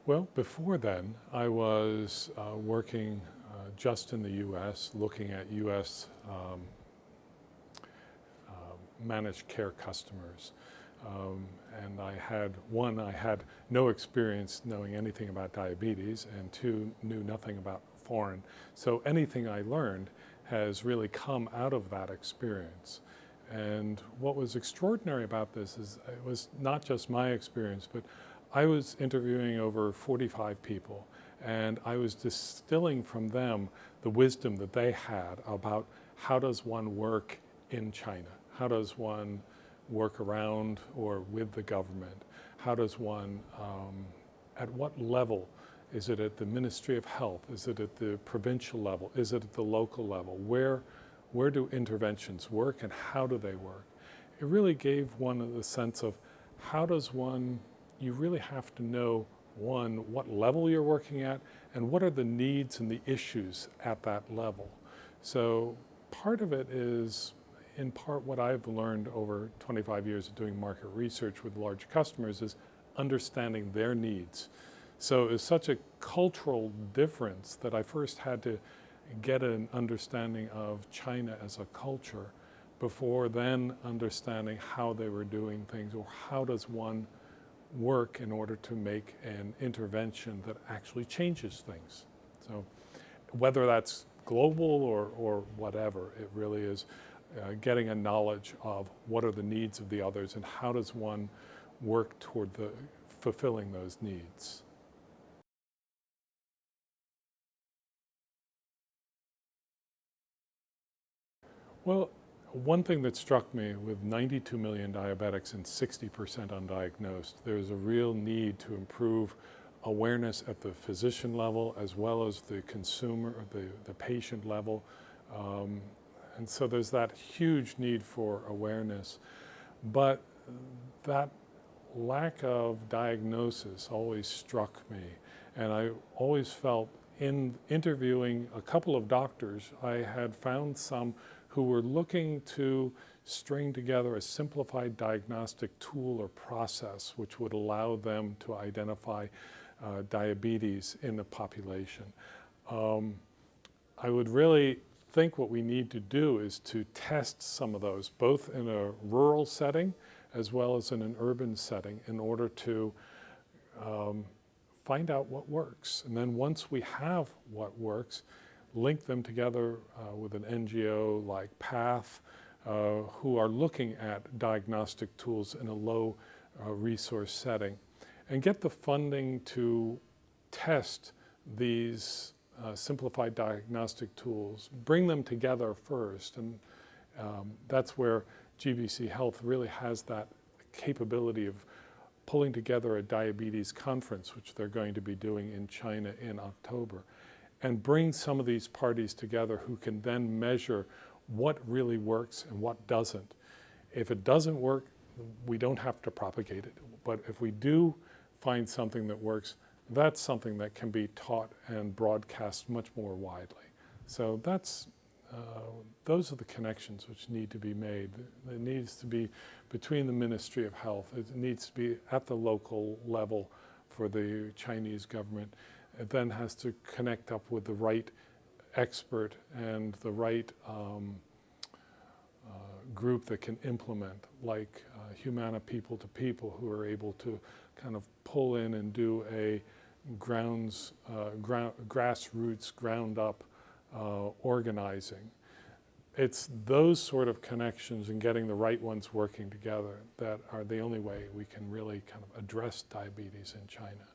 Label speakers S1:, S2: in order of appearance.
S1: Well, before then, I was working just in the U.S., looking at U.S. Managed care customers. And I had no experience knowing anything about diabetes, and two, knew nothing about foreign. So anything I learned has really come out of that experience. And what was extraordinary about this is it was not just my experience, but I was interviewing over 45 people, and I was distilling from them the wisdom that they had about how does one work in China? How does one work around or with the government? How does one, at what level? Is it at the Ministry of Health? Is it at the provincial level? Is it at the local level? Where do interventions work and how do they work? It really gave one the sense of how does one, you really have to know, one, what level you're working at and what are the needs and the issues at that level. So part of it is, in part, what I've learned over 25 years of doing market research with large customers is understanding their needs. So it's such a cultural difference that I first had to get an understanding of China as a culture before then understanding how they were doing things, or how does one work in order to make an intervention that actually changes things. So whether that's global or whatever, it really is getting a knowledge of what are the needs of the others and how does one work toward fulfilling those needs. Well, one thing that struck me with 92 million diabetics and 60% undiagnosed, there's a real need to improve awareness at the physician level as well as the consumer, the patient level. And so there's that huge need for awareness. But that lack of diagnosis always struck me. And I always felt in interviewing a couple of doctors, I had found some who were looking to string together a simplified diagnostic tool or process which would allow them to identify diabetes in the population. I would really think what we need to do is to test some of those, both in a rural setting as well as in an urban setting, in order to find out what works. And then once we have what works, link them together with an NGO like PATH, who are looking at diagnostic tools in a low resource setting, and get the funding to test these simplified diagnostic tools, bring them together first. And that's where GBCHealth really has that capability of pulling together a diabetes conference, which they're going to be doing in China in October, and bring some of these parties together who can then measure what really works and what doesn't. If it doesn't work, we don't have to propagate it. But if we do find something that works, that's something that can be taught and broadcast much more widely. So that's, those are the connections which need to be made. It needs to be between the Ministry of Health. It needs to be at the local level for the Chinese government. It then has to connect up with the right expert and the right group that can implement, like Humana People to People, who are able to kind of pull in and do a grassroots, ground up organizing. It's those sort of connections and getting the right ones working together that are the only way we can really kind of address diabetes in China.